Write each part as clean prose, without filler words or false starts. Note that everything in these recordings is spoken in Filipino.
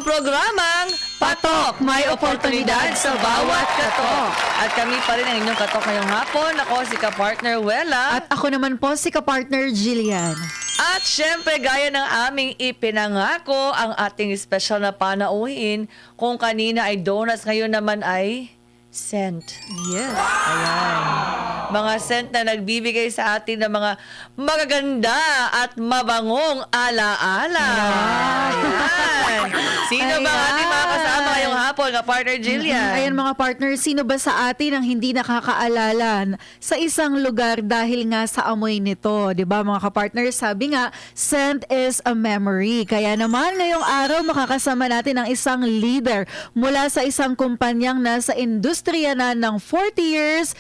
ang programang Patok, may oportunidad sa bawat katok. At kami pa rin ang inyong katok ngayong hapon. Ako si ka-partner Wella. At ako naman po si ka-partner Jillian. At syempre, gaya ng aming ipinangako, ang ating special na panauhin, kung kanina ay donuts, ngayon naman ay scent. Yes. Ayan. Mga scent na nagbibigay sa atin ng mga magaganda at mabangong alaala. Ayan. Sino ba ang ating mga kasama ngayong hapon, ka-partner Jillian? Ayan mga partner, sino ba sa atin ang hindi nakakaalala sa isang lugar dahil nga sa amoy nito? 'Di ba mga ka-partner? Sabi nga, scent is a memory. Kaya naman ngayong araw makakasama natin ang isang leader mula sa isang kumpanyang nasa industriya na ng 40 years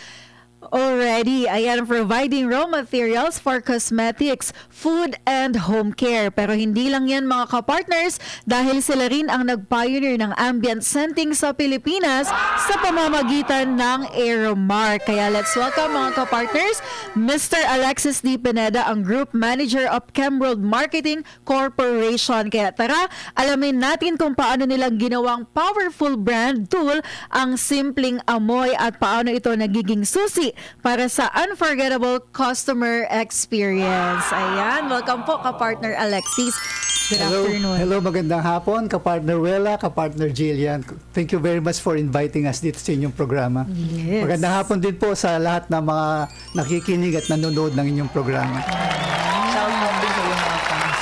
already. Ayan, providing raw materials for cosmetics, food, and home care. Pero hindi lang yan mga ka-partners dahil sila rin ang nag-pioneer ng ambient scenting sa Pilipinas sa pamamagitan ng Aeromark. Kaya let's welcome mga ka-partners, Mr. Alexis D. Pineda, ang Group Manager of Chemworld Marketing Corporation. Kaya tara, alamin natin kung paano nilang ginawang powerful brand tool ang simpleng amoy at paano ito nagiging susi para sa unforgettable customer experience. Ayan, welcome po ka-partner Alexis. Good afternoon. Hello, magandang hapon, ka-partner Wella, ka-partner Jillian. Thank you very much for inviting us dito sa inyong programa. Yes. Magandang hapon din po sa lahat ng mga nakikinig at nanonood ng inyong programa. Shout out din sa iyong mga fans.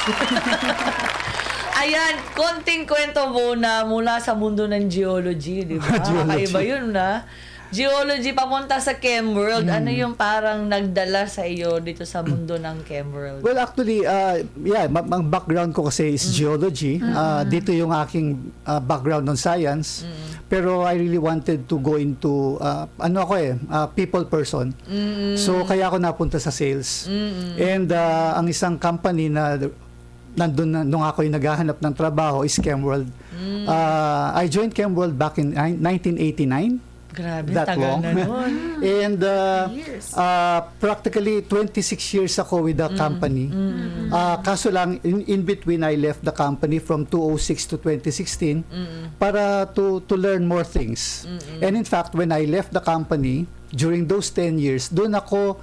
Ayan, konting kwento muna mula sa mundo ng geology, di ba? Geology. Kakaiba yun na. Geology, papunta sa Chemworld. Ano yung parang nagdala sa iyo dito sa mundo ng Chemworld? Well, actually, ang background ko kasi is geology. Dito yung aking background on science. Pero I really wanted to go into, people person. So, kaya ako napunta sa sales. And ang isang company na nandun na, nung ako yung naghahanap ng trabaho is Chemworld. I joined Chemworld back in 1989. Grabe, That tagal long. na nun. And practically 26 years ako with the company. Kaso lang, in between, I left the company from 2006 to 2016 para to learn more things. And in fact, when I left the company, during those 10 years, doon ako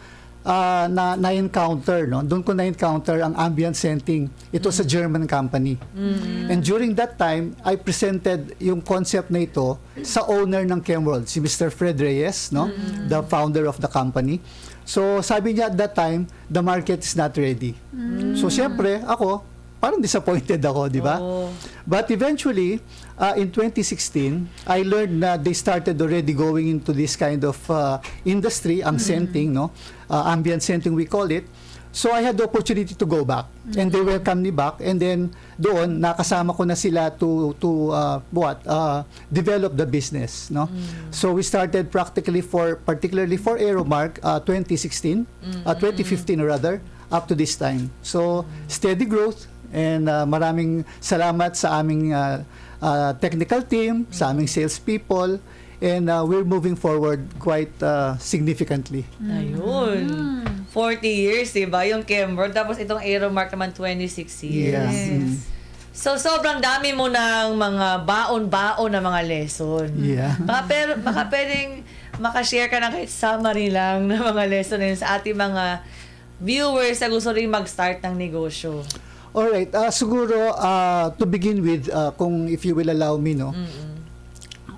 na-encounter, no? Doon ko na-encounter ang ambient scenting. Ito sa German company. And during that time, I presented yung concept na ito sa owner ng Chemworld, si Mr. Fred Reyes, no? The founder of the company. So, sabi niya at that time, the market is not ready. So, syempre, ako, parang disappointed ako, di ba? Oo. But eventually, in 2016, I learned na they started already going into this kind of industry, ang scenting, no? Ambient scenting we call it. So I had the opportunity to go back, and they welcomed me back, and then doon nakasama ko na sila to develop the business, no? So we started particularly for Aeromark 2016, 2015 rather, up to this time. So steady growth, and maraming salamat sa aming technical team, sa aming salespeople, and we're moving forward quite significantly. Ayun. 40 years, diba? Yung Chemworld. Tapos itong Aeromark naman 26 years. Yes. So, sobrang dami mo ng mga baon-baon na mga lesson. Yeah. Baka pwedeng makashare ka na kahit summary lang ng mga lesson na yun sa ating mga viewers na gusto rin mag-start ng negosyo. Alright, siguro to begin with, kung if you will allow me, no?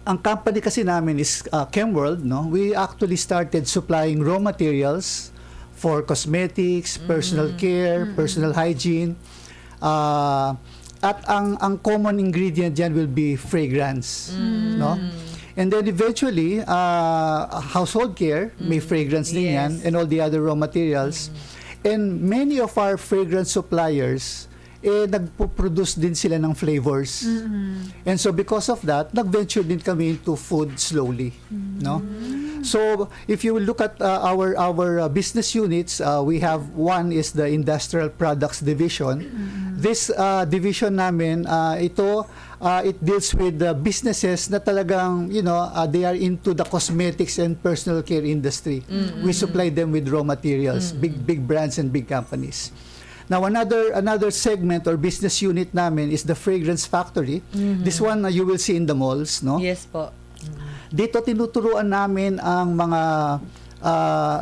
Ang company kasi namin is Chemworld, no? We actually started supplying raw materials for cosmetics, personal care, personal hygiene. At ang common ingredient diyan will be fragrance, no? And then eventually, household care, may fragrance din yan, and all the other raw materials. And many of our fragrance suppliers, nagpo-produce din sila ng flavors. And so because of that, nag-venture din kami into food slowly, no? So if you will look at our business units, we have one is the Industrial Products Division. This division namin, it deals with the businesses na talagang, they are into the cosmetics and personal care industry. We supply them with raw materials, big brands and big companies. Now, another segment or business unit namin is the Fragrance Factory. This one you will see in the malls, no? Yes po. Dito tinuturuan namin ang mga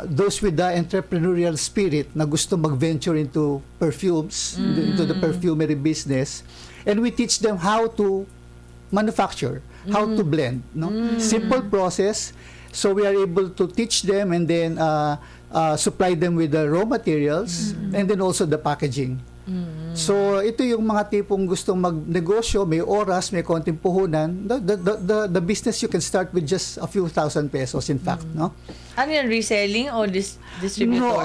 those with the entrepreneurial spirit na gusto mag-venture into perfumes, into the perfumery business, and we teach them how to manufacture, how to blend, no? Simple process. So we are able to teach them and then supply them with the raw materials and then also the packaging. So ito yung mga tipong gustong magnegosyo, may oras, may konting puhunan. The business you can start with just a few thousand pesos, in fact, no? Ano yan, reselling o distributor?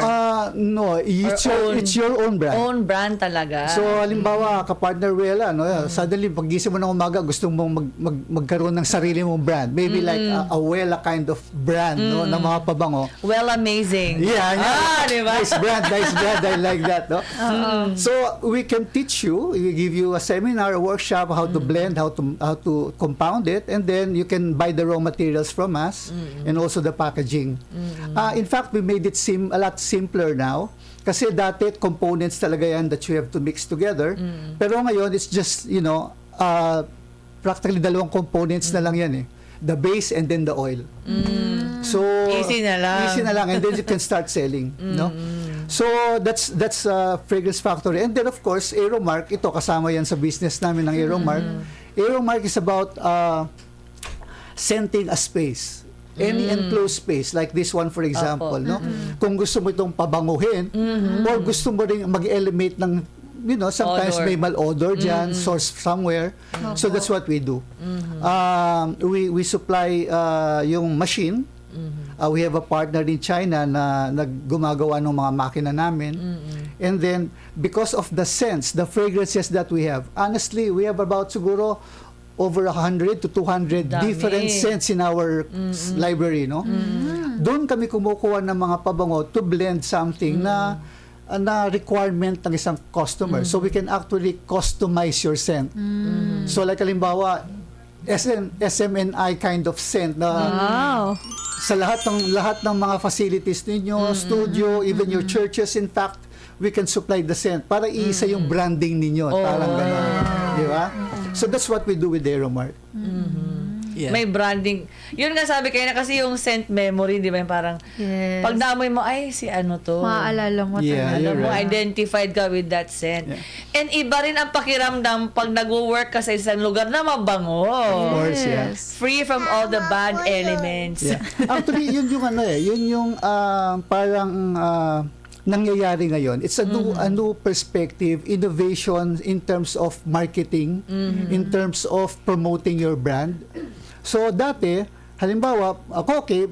No, Or it's your own brand. Own brand talaga. So, halimbawa, ka-partner Wela, no, suddenly, pag-gising mo ng umaga, gusto mong magkaroon ng sarili mong brand. Maybe like a Wela kind of brand, no, na mga pabango. Well, amazing. Yeah, di ba? nice brand, I like that, no? So, we can teach you, we give you a seminar, a workshop, how to blend, how to compound it, and then you can buy the raw materials from us, and also the packaging. In fact, we made it a lot simpler now. Kasi dati, components talaga yan that you have to mix together. Pero ngayon, it's just, practically dalawang components na lang yan eh. The base and then the oil. So, Easy na lang. Easy na lang. And then you can start selling. No? So, that's Fragrance Factory. And then, of course, Aeromark, ito, kasama yan sa business namin ng Aeromark. Aeromark is about scenting a space. Any enclosed space, like this one for example, no? Kung gusto mo itong pabanguhin, or gusto mo rin mag-elevate ng, sometimes Odor. may malodor dyan, source somewhere. So that's what we do. We supply yung machine. We have a partner in China na gumagawa ng mga makina namin. And then, because of the scents, the fragrances that we have, honestly, we have about siguro over 100 to 200 Dami. different scents in our library, no? Doon kami kumukuha ng mga pabango to blend something na requirement ng isang customer. So we can actually customize your scent. So like halimbawa, SMNI kind of scent na sa lahat ng mga facilities ninyo, studio, even your churches, in fact, we can supply the scent para iisa yung branding ninyo. Parang gano'n. Di ba? So that's what we do with Aeromark. Yeah. May branding. Yun nga sabi kayo na kasi yung scent memory, di ba? Yung parang, Yes. pag naamoy mo, ay, si ano to. Maaalala mo Yeah, talaga. Alam mo, right. identified ka with that scent. Yeah. And iba rin ang pakiramdam pag nag-work ka sa isang lugar na mabango. Of course, yeah. Free from all the bad elements. Yeah. Actually, yun yung parang nangyayari ngayon. It's a new perspective, innovation in terms of marketing, in terms of promoting your brand. So dati, halimbawa, okay,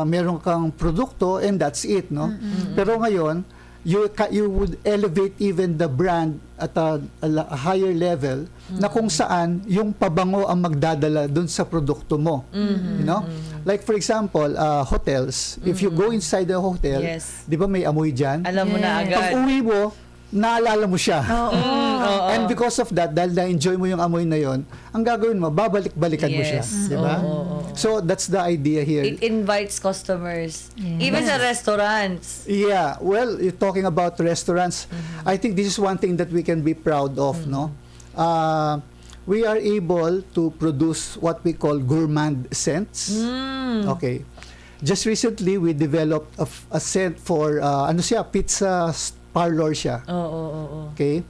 meron kang produkto and that's it, no? Pero ngayon, you would elevate even the brand at a higher level na kung saan yung pabango ang magdadala dun sa produkto mo. You know? Like for example, hotels. If you go inside the hotel, Yes. di ba may amoy dyan? Alam mo na Yes. agad. Pag uwi mo, naalala mo siya. And because of that, dahil na-enjoy mo yung amoy na yon, ang gagawin mo, babalik-balikan mo siya. Yes. Di ba? So, that's the idea here. It invites customers. Yes. Even sa restaurants. Yeah, well, you're talking about restaurants. I think this is one thing that we can be proud of, no? We are able to produce what we call gourmand scents. Okay. Just recently, we developed a scent for, pizza parlor siya. Oo. Okay?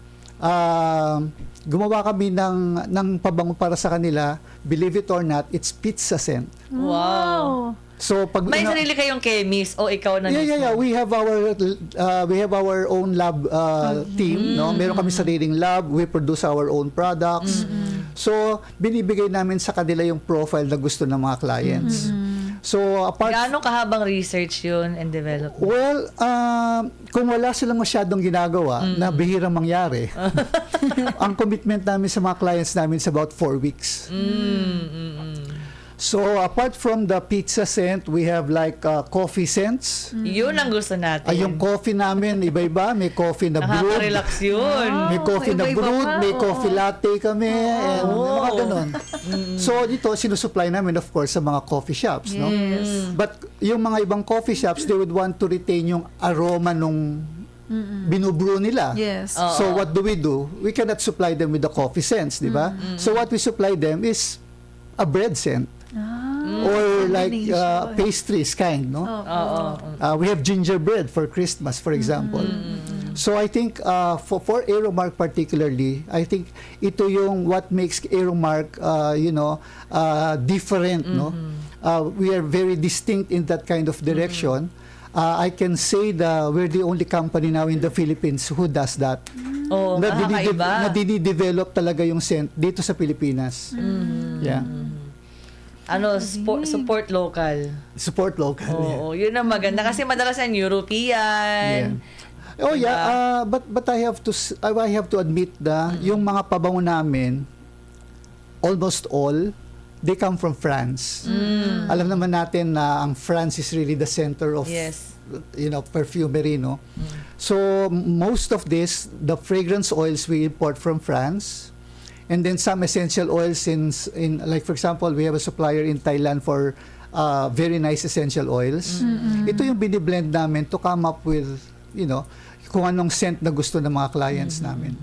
Gumawa kami ng pabango para sa kanila. Believe it or not, it's pizza scent. Wow. So, pag May sarili kayong chemist o ikaw na mismo? Yeah. We have our own lab team, no? Meron kami sariling lab, we produce our own products. So, binibigay namin sa kanila yung profile na gusto ng mga clients. So, apart Gaano kahabang research yun and development? well, kung wala silang masyadong ginagawa na bihirang mangyari, ang commitment namin sa mga clients namin is about 4 weeks. So, apart from the pizza scent, we have like coffee scents. Yun ang gusto natin. Yung coffee namin, iba-iba. May coffee na brewed. Nakaka-relax yun. May coffee na iba-iba brewed, pa, may oo. coffee latte kami, and mga ganun. So, dito, sinusupply namin, of course, sa mga coffee shops, no? Yes. But yung mga ibang coffee shops, they would want to retain yung aroma nung binubrew nila. Yes. So what do? We cannot supply them with the coffee scents, di ba? So what we supply them is a bread scent. Or like combination. pastries kind, no? We have gingerbread for Christmas, for example. So I think for Aeromark particularly, I think ito yung what makes Aeromark, different, no? We are very distinct in that kind of direction. I can say we're the only company now in the Philippines who does that. Oo, kakaiba. Na dinidevelop talaga yung scent dito sa Pilipinas. Yeah. Support local. Support local. Oo, yun ang maganda. Kasi madalas yan European. Yeah. Oh yeah, but I have to admit yung mga pabango namin, almost all, they come from France. Alam naman natin na ang France is really the center of Yes. perfumery, no? So most of the fragrance oils we import from France. And then some essential oils in like for example, we have a supplier in Thailand for very nice essential oils. Ito yung biniblend namin to come up with, kung anong scent na gusto ng mga clients namin.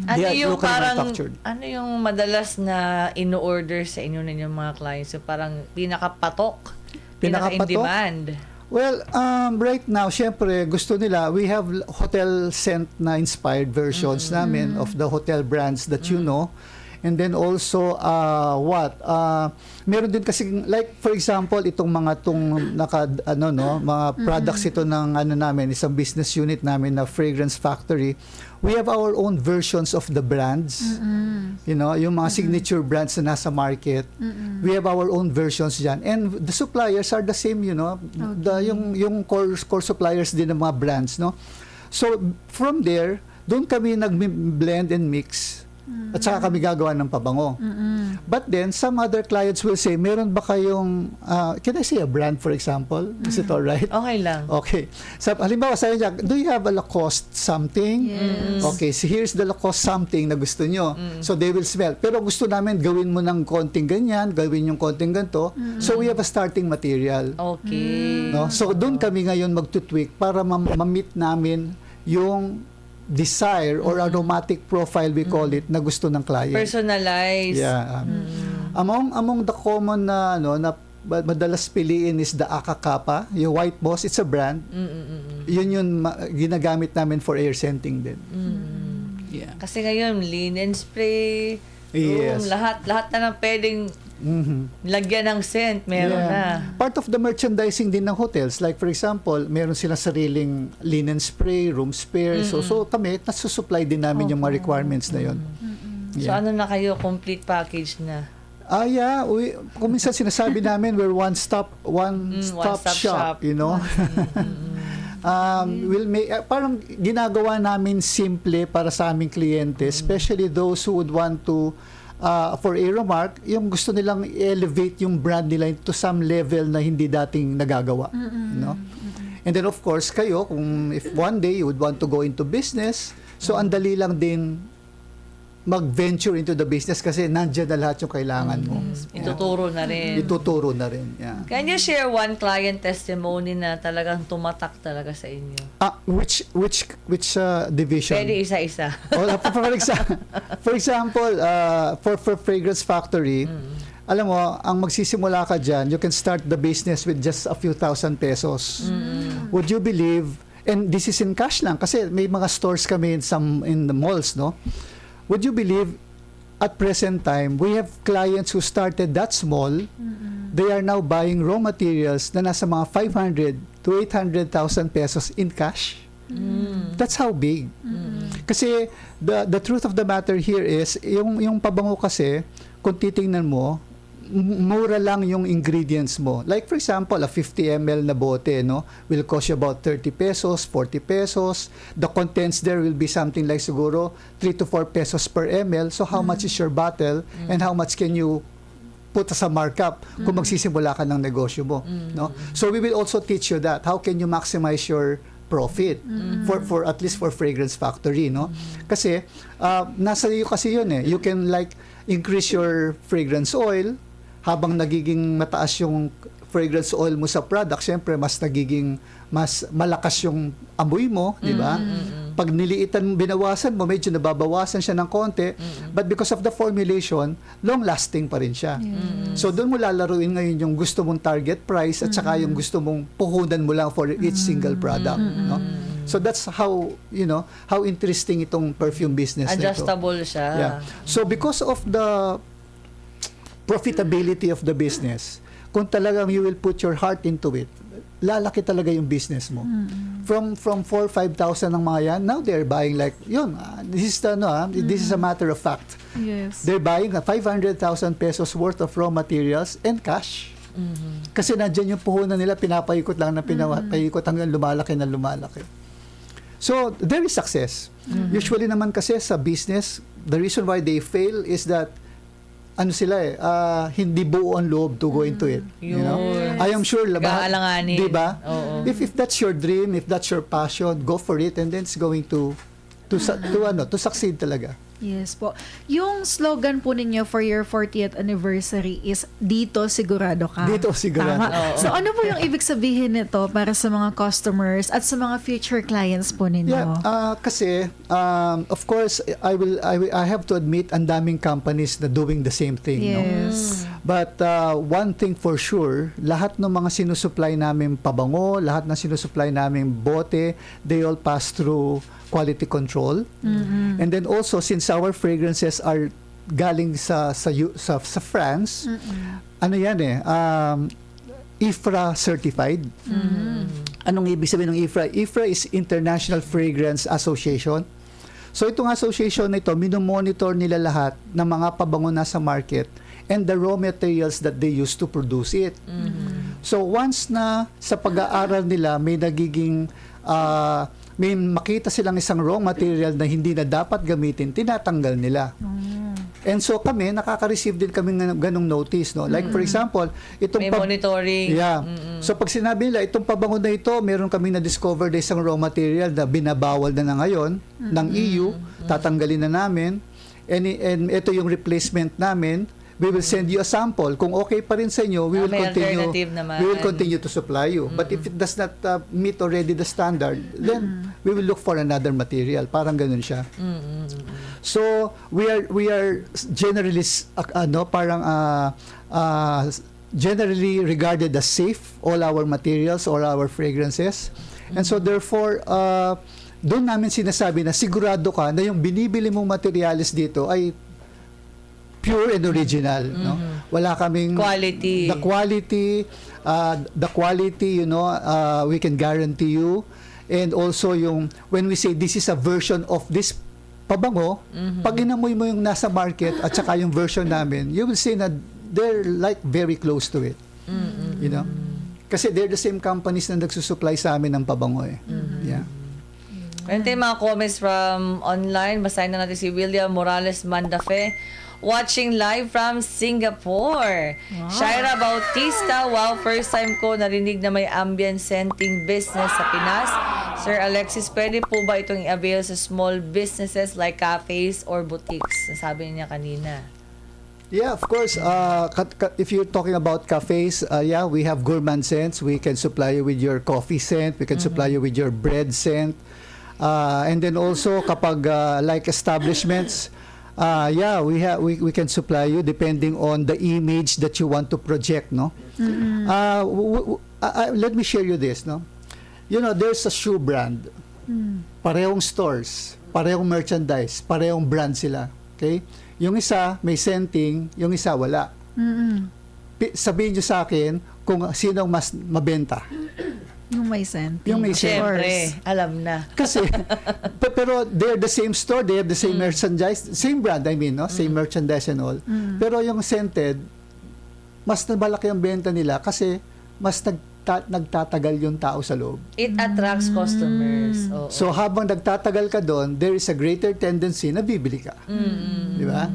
Ano They are yung locally parang, manufactured. ano yung madalas na in-order sa inyo ninyong mga clients? So parang pinaka-in Pinaka-patok? demand. Well, right now, syempre, gusto nila, we have hotel scent na inspired versions namin of the hotel brands that you know. And then also, meron din kasi, like, for example, itong mga mga products ito ng namin, isang business unit namin na Fragrance Factory. We have our own versions of the brands. Yung mga signature brands na nasa market. We have our own versions dyan. And the suppliers are the same, yung core suppliers din ng mga brands, no? So, from there, doon kami nag-blend and mix. At saka kami gagawa ng pabango. But then, some other clients will say, meron ba kayong, can I say a brand for example? Is it alright? Okay lang. Okay. So, halimbawa, sabi niya, do you have a Lacoste something? Yes. Okay, so here's the Lacoste something na gusto nyo. So, they will smell. Pero gusto namin gawin mo ng konting ganyan, gawin yung konting ganito. So, we have a starting material. Okay. No? So, doon kami ngayon magtutweak para ma-meet namin yung desire or aromatic profile, we call it, na gusto ng client. Personalized. Yeah. Among the common na madalas piliin is the Akakapa, yung White Boss, it's a brand. Yun ginagamit namin for air scenting din. Yeah. Kasi ngayon, linen spray, Yes. lahat na ng pwedeng lagyan ng scent, meron na. Part of the merchandising din ng hotels, like for example, meron silang sariling linen spray, room spray. So kami, nasusupply din namin yung mga requirements na yun. So ano na kayo, complete package na? Yeah. Kung minsan sinasabi namin, we're one-stop shop, parang ginagawa namin simple para sa aming kliyente, especially those who would want to for Aeromark, yung gusto nilang elevate yung brand nila to some level na hindi dating nagagawa. And then of course, kayo, if one day you would want to go into business, so ang dali lang din mag-venture into the business kasi nandiyan na lahat yung kailangan mo. Ituturo na rin. Ituturo na rin. Yeah. Can you share one client testimony na talagang tumatak talaga sa inyo? Which division? Pwede isa-isa. For example, for Fragrance Factory, alam mo, ang magsisimula ka dyan, you can start the business with just a few thousand pesos. Would you believe, and this is in cash lang, kasi may mga stores kami in the malls, no? Would you believe, at present time, we have clients who started that small, they are now buying raw materials na nasa mga 500 to 800,000 pesos in cash. That's how big. Kasi the truth of the matter here is, yung pabango kasi, kung titingnan mo, mura lang yung ingredients mo. Like for example, a 50 ml na bote, will cost you about 30 pesos, 40 pesos. The contents there will be something like siguro 3 to 4 pesos per ml. So how much is your bottle and how much can you put as a markup kung magsisimula ka ng negosyo mo, no? So we will also teach you that. How can you maximize your profit for at least for Fragrance Factory, no? Kasi nasa iyo kasi yun eh. You can like increase your fragrance oil habang nagiging mataas yung fragrance oil mo sa product, syempre mas nagiging mas malakas yung amoy mo, di ba? Pag niliitan, binawasan mo, medyo nababawasan siya ng konti, but because of the formulation, long-lasting pa rin siya. So doon mo lalaruin ngayon yung gusto mong target price at saka yung gusto mong puhunan mo lang for each single product, no? So that's how, how interesting itong perfume business na ito. Adjustable siya. Yeah. So because of the profitability of the business, kung talagang you will put your heart into it, lalaki talaga yung business mo. From 4,000-5,000 ng mga yan, now they're buying like, this is a matter of fact. Yes. They're buying 500,000 pesos worth of raw materials and cash. Kasi nandyan yung puhunan nila, pinapaikot lang na pinapaikot hanggang lumalaki na lumalaki. So, there is success. Usually naman kasi sa business, the reason why they fail is that hindi buo ang loob to go into it. You know? I am sure, Kaalanganin. di ba? Oo. If that's your dream, if that's your passion, go for it and then it's going to succeed talaga. Yes po. Yung slogan po ninyo for your 40th anniversary is dito sigurado ka. Dito sigurado. Tama. Oo. So ano po yung ibig sabihin nito para sa mga customers at sa mga future clients po ninyo? Yeah, kasi of course I have to admit ang daming companies na doing the same thing, no? Yes. But one thing for sure, lahat ng mga sinusupply namin pabango, lahat ng sinusupply namin bote, they all pass through quality control. And then also since our fragrances are galing sa France, ano yan IFRA certified. Anong ibig sabihin ng IFRA? IFRA is International Fragrance Association. So itong association na ito, minomonitor nila lahat ng mga pabango na sa market and the raw materials that they use to produce it. So once na sa pag-aaral nila may nagiging may makita silang isang raw material na hindi na dapat gamitin, tinatanggal nila. And so kami, nakaka-receive din kami ng ganong notice, no? Like for example, itong May monitoring. Yeah. So pag sinabi nila, itong pabango na ito, meron kami na-discover na isang raw material na binabawal na ngayon ng EU, tatanggalin na namin. And ito yung replacement namin. We will send you a sample. Kung okay pa rin sa inyo, we will may continue. alternative naman. We will continue to supply you. But if it does not meet already the standard, then we will look for another material. Parang ganun siya. So we are generally generally regarded as safe, all our materials, all our fragrances. And so therefore doon namin sinasabi na sigurado ka na yung binibili mong materials dito ay pure and original, no? Wala kaming Quality. The quality, we can guarantee you. And also when we say this is a version of this pabango, pag inamoy mo yung nasa market at saka yung version namin, you will see na they're like very close to it. You know? Kasi they're the same companies na nagsusupply sa amin ng pabango eh. Yeah. Meron tayong mga comments from online. Basahin na natin si William Morales Mandafe. Watching live from Singapore. Shaira Bautista, wow, first time ko narinig na may ambient scenting business sa Pinas. Sir Alexis, pwede po ba itong i-avail sa small businesses like cafes or boutiques? Nasabi niya kanina. Yeah, of course. If you're talking about cafes, we have gourmand scents. We can supply you with your coffee scent. We can supply you with your bread scent. And then also kapag like establishments, we can supply you depending on the image that you want to project, no? Let me share you this, no? There's a shoe brand. Parehong stores, parehong merchandise, parehong brand sila. Okay? Yung isa may scenting, yung isa wala. Sabihin niyo sa akin kung sino mas mabenta. Yung may scenting. Yung may Siyempre, alam na. Kasi, pero they're the same store, they have the same merchandise, same brand, no? Same merchandise and all. Pero yung scented, mas nabalaki ang benta nila kasi mas nagtatagal yung tao sa loob. It attracts customers. Oo. So habang nagtatagal ka doon, there is a greater tendency na bibili ka. Di ba?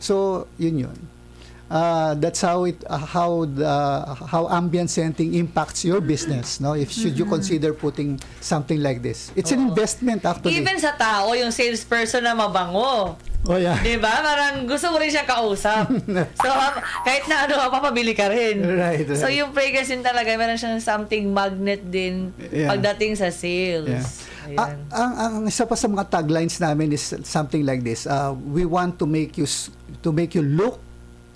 So, yun. That's how ambient scenting impacts your business, no? If should you consider putting something like this, it's an investment actually. Even sa tao, yung salesperson na mabango. Oh, yeah. Di ba? Parang gusto mo rin siya kausap. So, kahit na ano, papabili ka rin. Right. So, yung fragrance din talaga, meron siyang something magnet din Yeah. pagdating sa sales. Yeah. Ayan. Ang isa pa sa mga taglines namin is something like this. We want to make you look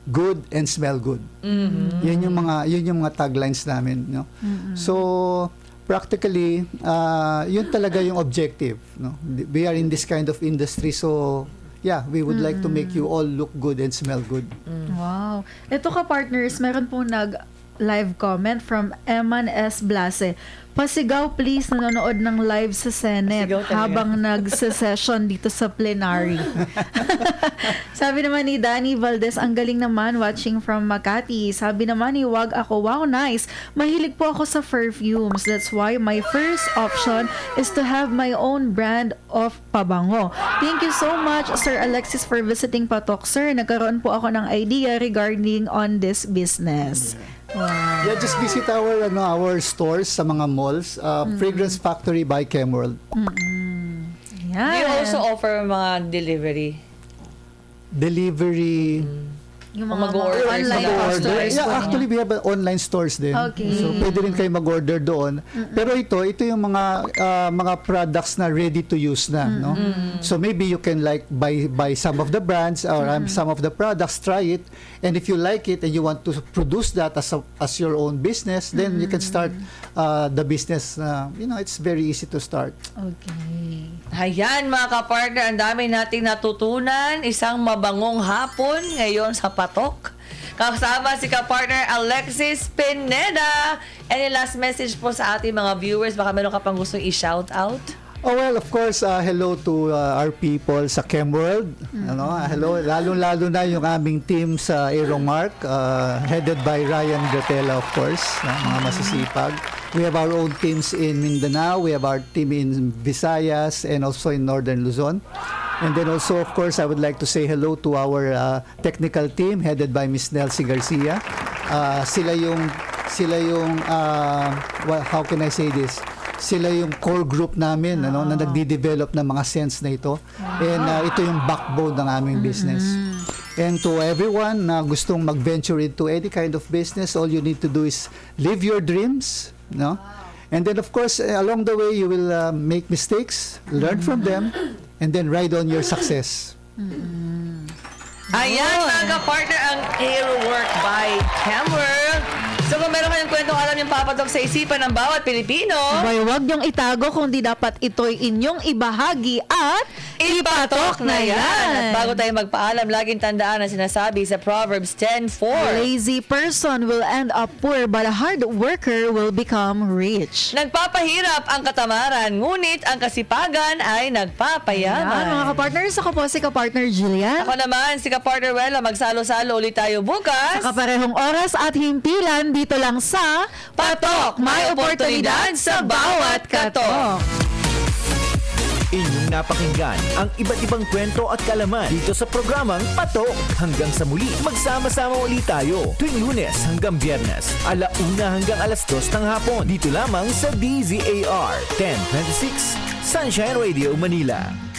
good and smell good. Mm-hmm. Yun yung mga taglines namin, no. So practically yun talaga yung objective, no. We are in this kind of industry, so yeah, we would like to make you all look good and smell good. Wow. Ito ka partners, meron po live comment from Eman S. Blase. Pasigaw please, nanonood ng live sa Senate Sigaw talaga. habang nagse-session dito sa plenary. Sabi naman ni Danny Valdez, ang galing naman watching from Makati. Sabi naman ni Wag ako, wow, nice. Mahilig po ako sa perfumes. That's why my first option is to have my own brand of pabango. Thank you so much, Sir Alexis, for visiting Patok. Sir, nagkaroon po ako ng idea regarding on this business. Wow. Yeah, just visit our stores sa mga malls. Fragrance Factory by Chemworld. Do Yan. you also offer mga delivery? Delivery. Yung Kung mag-order online sila. customers Yeah, po ninyo. actually we have online stores din. Okay. So pwede rin kayo mag-order doon. Pero ito yung mga products na ready to use na, no? So maybe you can like buy some of the brands or some of the products, try it, and if you like it and you want to produce that as your own business, then you can start the business. It's very easy to start. Okay. Ayan mga kapartner, ang dami nating natutunan. Isang mabangong hapon ngayon sa Patok. Kasama si kapartner Alexis Pineda. Any last message po sa ating mga viewers? Baka meron ka pang gusto i-shout out? Oh well, of course, hello to our people sa Chemworld. Hello, lalo na yung aming team sa Aeromark, headed by Ryan Gratela, of course, mga masisipag. We have our own teams in Mindanao, we have our team in Visayas, and also in Northern Luzon. And then also, of course, I would like to say hello to our technical team headed by Miss Nelsie Garcia. Sila yung how can I say this? Sila yung core group namin na nagde-develop ng mga scents na ito. And ito yung backbone ng aming business. And to everyone na gustong mag-venture into any kind of business, all you need to do is live your dreams, no? And then of course, along the way you will make mistakes, learn from them, and then ride on your success. Ayan mga kapartner, ang Aerowork by Chemworld. So kung meron kayong kwentong alam yung papatok sa isipan ng bawat Pilipino, Abay, huwag niyong itago kung di dapat ito'y inyong ibahagi at ipatok na yan. At bago tayo magpaalam, laging tandaan ang sinasabi sa Proverbs 10:4. lazy person will end up poor but a hard worker will become rich. Nagpapahirap ang katamaran, ngunit ang kasipagan ay Yan, mga nagpapayaman. kapartners, ako po si kapartner Jillian. Ako naman, si kapartner Wella, magsalo-salo ulit tayo bukas. Sa kaparehong oras at himpilan dito lang sa Patok, may oportunidad sa bawat katok. Inyong napakinggan ang iba't ibang kwento at kalaman dito sa programang Patok. Hanggang sa muli, magsama-sama ulit tayo tuwing Lunes hanggang Biyernes, 1:00 hanggang 2:00 ng hapon. Dito lamang sa DZAR 1026 Sunshine Radio Manila.